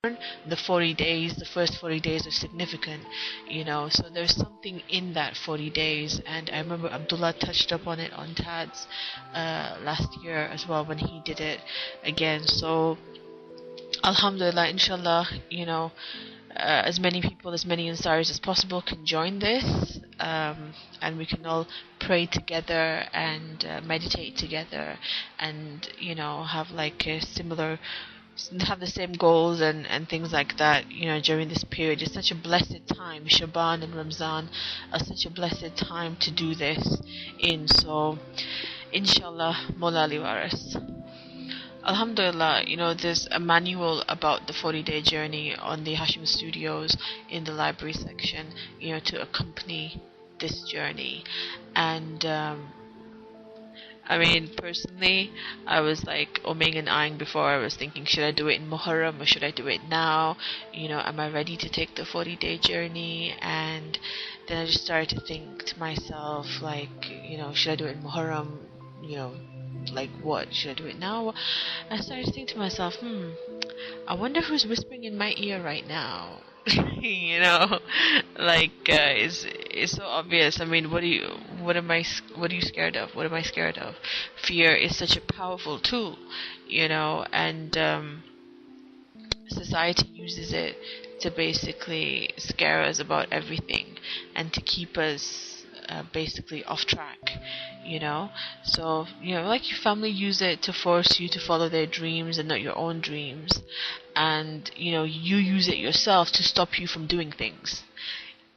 the 40 days, the first 40 days are significant, so there's something in that 40 days. And I remember Abdullah touched up on it on Tad's last year as well when he did it again. So Alhamdulillah, inshallah, as many people, as many Ansaris as possible can join this, and we can all pray together and meditate together, and have like a similar, have the same goals and things like that, during this period. It's such a blessed time. Shaban and Ramzan are such a blessed time to do this in. So inshallah, Mola Ali Waris. Alhamdulillah, there's a manual about the 40-day journey on the Hashim Studios in the library section, to accompany this journey. And I mean, personally, I was like umming and ahhing before. I was thinking, should I do it in Muharram or should I do it now? Am I ready to take the 40-day journey? And then I just started to think to myself, like, should I do it in Muharram? Like, what? Should I do it now? I started to think to myself, I wonder who's whispering in my ear right now. Like, it's so obvious. I mean, what are you scared of? What am I scared of? Fear is such a powerful tool, and society uses it to basically scare us about everything and to keep us basically off track, so like your family use it to force you to follow their dreams and not your own dreams, and you use it yourself to stop you from doing things,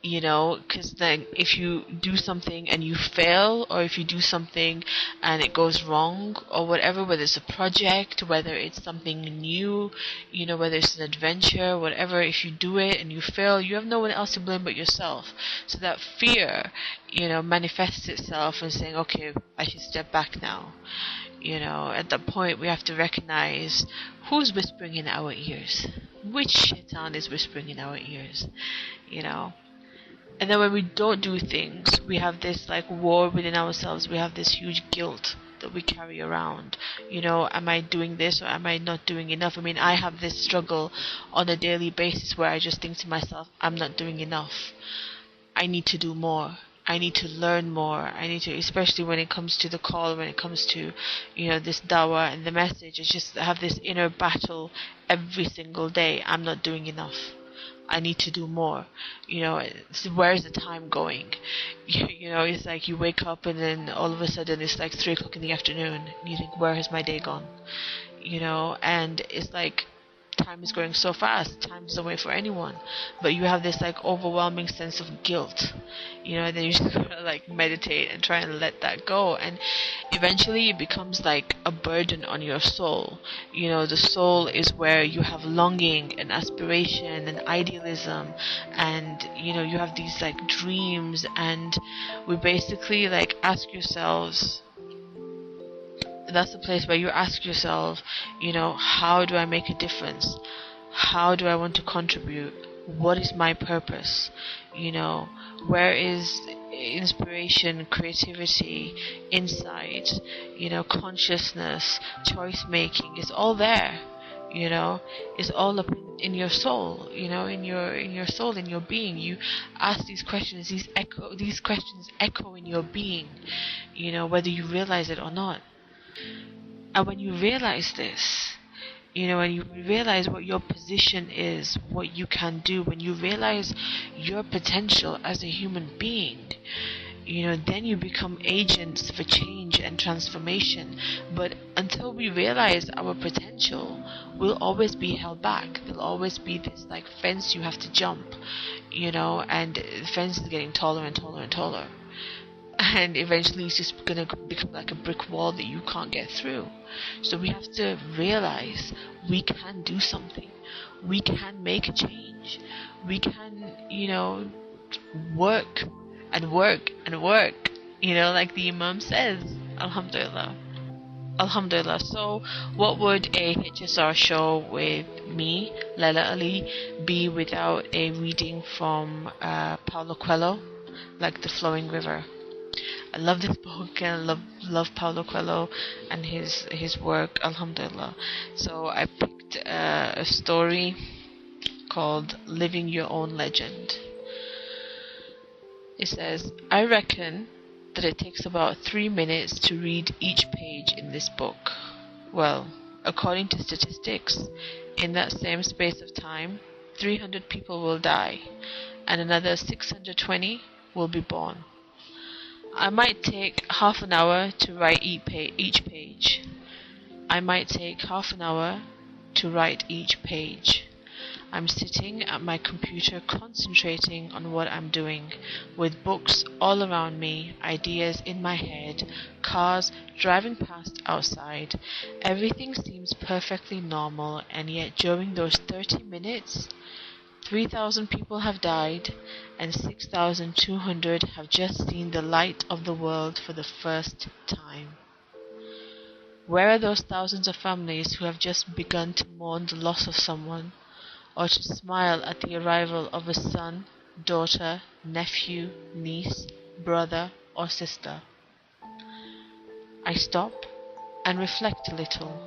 because then if you do something and you fail, or if you do something and it goes wrong or whatever, whether it's a project, whether it's something new, whether it's an adventure, whatever, if you do it and you fail, you have no one else to blame but yourself. So that fear, manifests itself in saying, okay, I should step back now. At that point we have to recognize who's whispering in our ears, which shaitan is whispering in our ears, And then when we don't do things, we have this like war within ourselves. We have this huge guilt that we carry around. Am I doing this or am I not doing enough? I mean, I have this struggle on a daily basis where I just think to myself, I'm not doing enough. I need to do more. I need to learn more. I need to, especially when it comes to the call, when it comes to, this dawah and the message. I just have this inner battle every single day. I'm not doing enough. I need to do more. So where's the time going? It's like you wake up and then all of a sudden it's like 3 o'clock in the afternoon and you think, where has my day gone? And it's like time is going so fast. Time doesn't wait for anyone. But you have this like overwhelming sense of guilt, and then you just gotta like meditate and try and let that go, and eventually it becomes like a burden on your soul. The soul is where you have longing and aspiration and idealism, and you have these like dreams, and we basically like ask yourselves, that's the place where you ask yourself, how do I make a difference? How do I want to contribute? What is my purpose? Where is inspiration, creativity, insight, consciousness, choice making? It's all there. It's all up in your soul, in your soul, in your being. You ask these questions, these questions echo in your being, whether you realize it or not. And when you realize this, when you realize what your position is, what you can do, when you realize your potential as a human being, then you become agents for change and transformation. But until we realize our potential, we'll always be held back. There'll always be this like fence you have to jump, and the fence is getting taller and taller and taller. And eventually it's just gonna become like a brick wall that you can't get through. So we have to realize we can do something. We can make a change. We can, work and work and work, like the Imam says. Alhamdulillah. Alhamdulillah. So what would a HSR show with me, Laila Ali, be without a reading from Paulo Coelho, like The Flowing River? I love this book, and I love Paulo Coelho and his work, alhamdulillah. So I picked a story called Living Your Own Legend. It says, I reckon that it takes about 3 minutes to read each page in this book. Well, according to statistics, in that same space of time, 300 people will die, and another 620 will be born. I might take half an hour to write each page. I might take half an hour to write each page. I'm sitting at my computer concentrating on what I'm doing, with books all around me, ideas in my head, cars driving past outside. Everything seems perfectly normal, and yet during those 30 minutes, 3,000 people have died, and 6,200 have just seen the light of the world for the first time. Where are those thousands of families who have just begun to mourn the loss of someone, or to smile at the arrival of a son, daughter, nephew, niece, brother, or sister? I stop and reflect a little.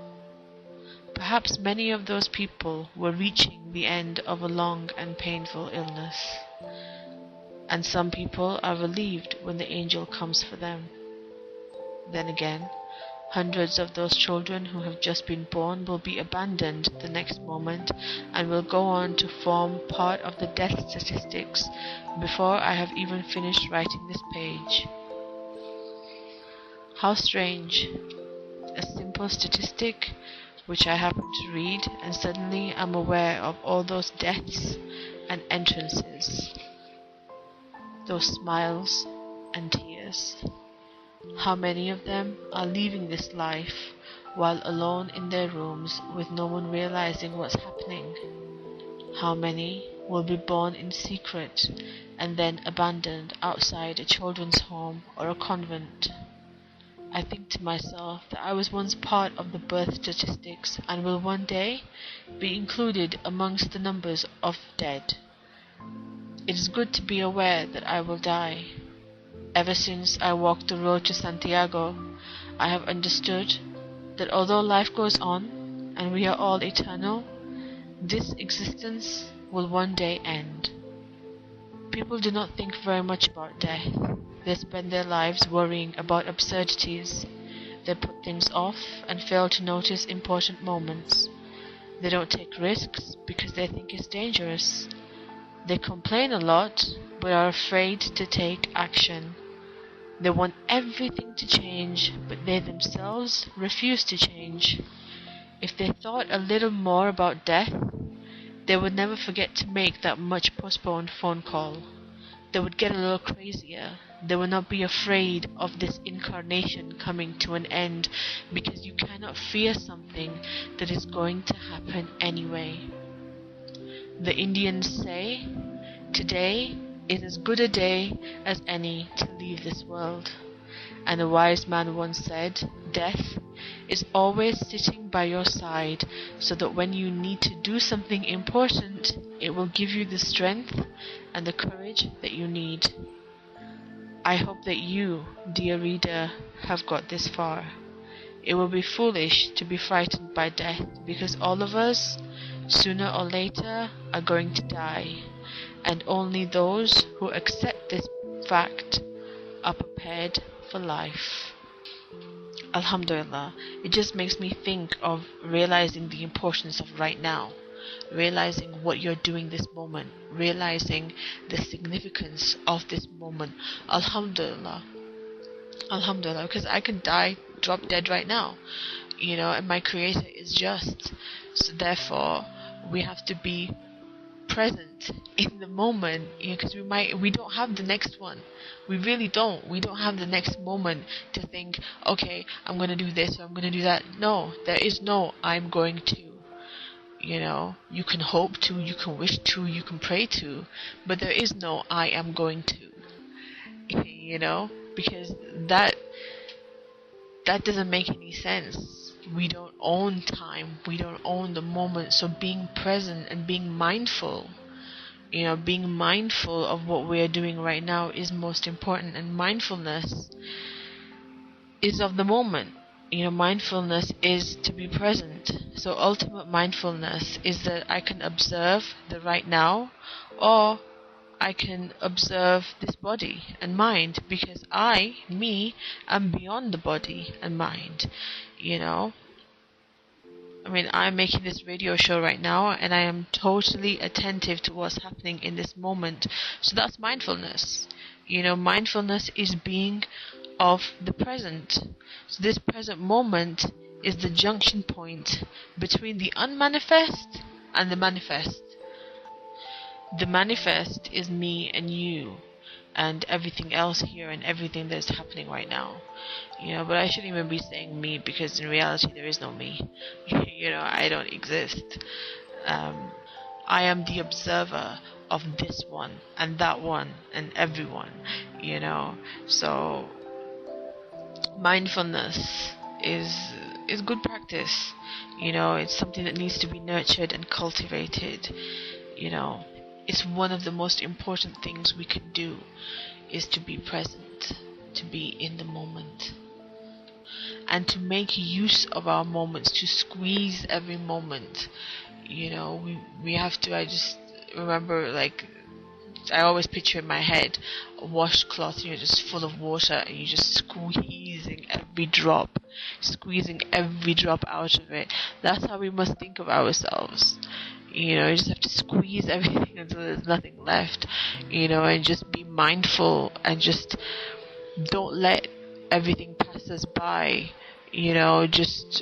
Perhaps many of those people were reaching the end of a long and painful illness, and some people are relieved when the angel comes for them. Then again, hundreds of those children who have just been born will be abandoned the next moment and will go on to form part of the death statistics before I have even finished writing this page. How strange. A simple statistic which I happen to read, and suddenly I'm aware of all those deaths and entrances, those smiles and tears. How many of them are leaving this life while alone in their rooms with no one realizing what's happening? How many will be born in secret and then abandoned outside a children's home or a convent? I think to myself that I was once part of the birth statistics and will one day be included amongst the numbers of dead. It is good to be aware that I will die. Ever since I walked the road to Santiago, I have understood that although life goes on and we are all eternal, this existence will one day end. People do not think very much about death. They spend their lives worrying about absurdities. They put things off and fail to notice important moments. They don't take risks because they think it's dangerous. They complain a lot but are afraid to take action. They want everything to change, but they themselves refuse to change. If they thought a little more about death, they would never forget to make that much postponed phone call. They would get a little crazier. They would not be afraid of this incarnation coming to an end, because you cannot fear something that is going to happen anyway. The Indians say, today is as good a day as any to leave this world. And a wise man once said, death is always sitting by your side, so that when you need to do something important, it will give you the strength and the courage that you need. I hope that you, dear reader, have got this far. It will be foolish to be frightened by death, because all of us, sooner or later, are going to die, and only those who accept this fact are prepared for life. Alhamdulillah, it just makes me think of realizing the importance of right now, realizing what you're doing this moment, realizing the significance of this moment. Alhamdulillah, Alhamdulillah, because I can die, drop dead right now, and my Creator is just. So therefore, we have to be present in the moment, because we don't have the next one. We really don't. We don't have the next moment to think, okay, I'm going to do this or I'm going to do that. No, there is no I'm going to. You can hope to, you can wish to, you can pray to, but there is no I am going to. Because that doesn't make any sense. We don't own time. We don't own the moment. So being present and being mindful, being mindful of what we are doing right now is most important. And mindfulness is of the moment. Mindfulness is to be present. So ultimate mindfulness is that I can observe the right now, or I can observe this body and mind, because me, am beyond the body and mind. I'm making this radio show right now, and I am totally attentive to what's happening in this moment. So that's mindfulness. Mindfulness is being of the present. So this present moment is the junction point between the unmanifest and the manifest. The manifest is me and you and everything else here and everything that's happening right now. But I shouldn't even be saying me, because in reality there is no me. I don't exist. I am the observer of this one and that one and everyone. So mindfulness is good practice. It's something that needs to be nurtured and cultivated. It's one of the most important things we can do, is to be present, to be in the moment, and to make use of our moments, to squeeze every moment. We have to. I just remember, I always picture in my head a washcloth, just full of water, and you're just squeezing every drop out of it. That's how we must think of ourselves. You just have to squeeze everything until there's nothing left, and just be mindful, and just don't let everything pass us by, just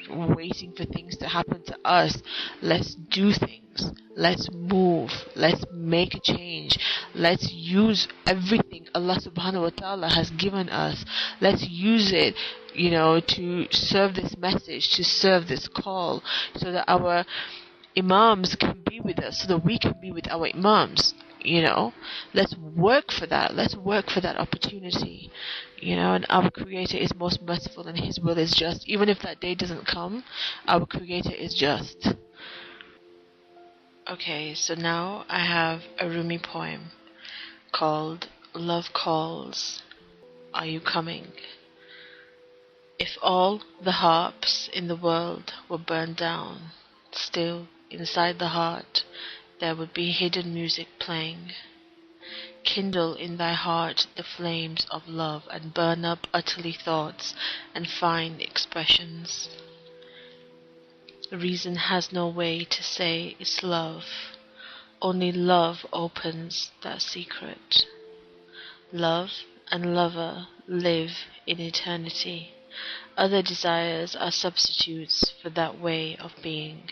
waiting for things to happen to us. Let's do things. Let's move. Let's make a change. Let's use everything Allah subhanahu wa ta'ala has given us. Let's use it, to serve this message, to serve this call, so that our Imams can be with us, so that we can be with our Imams. Let's work for that. Let's work for that opportunity. And our Creator is most merciful, and His will is just. Even if that day doesn't come, our Creator is just. Okay, so now I have a Rumi poem called Love Calls, Are You Coming? If all the harps in the world were burned down, still inside the heart there would be hidden music playing. Kindle in thy heart the flames of love, and burn up utterly thoughts and fine expressions. Reason has no way to say it's love. Only love opens that secret. Love and lover live in eternity. Other desires are substitutes for that way of being.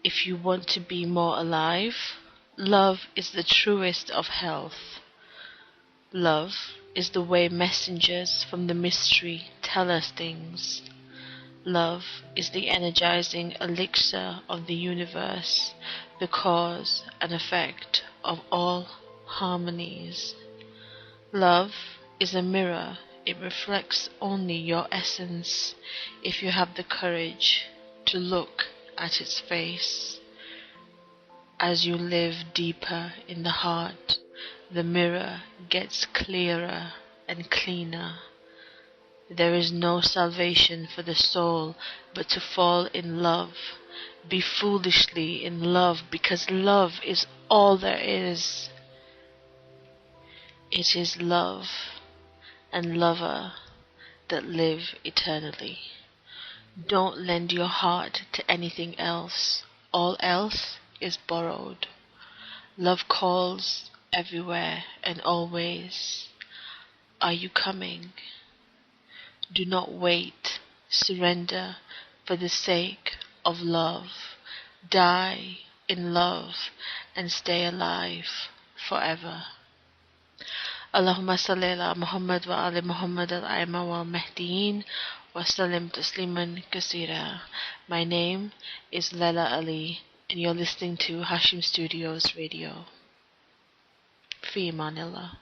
If you want to be more alive, love is the truest of health. Love is the way messengers from the mystery tell us things. Love is the energizing elixir of the universe, the cause and effect of all harmonies. Love is a mirror. It reflects only your essence if you have the courage to look at its face. As you live deeper in the heart, the mirror gets clearer and cleaner. There is no salvation for the soul but to fall in love. Be foolishly in love, because love is all there is. It is love and lover that live eternally. Don't lend your heart to anything else. All else is borrowed. Love calls everywhere and always. Are you coming? Do not wait. Surrender for the sake of love. Die in love and stay alive forever. Allahumma salli ala Muhammad wa ali Muhammad al-Aima wal Mahdiyin wa sallim tasliman kasira. My name is Lela Ali, and you're listening to Hashim Studios Radio. Fi Manila.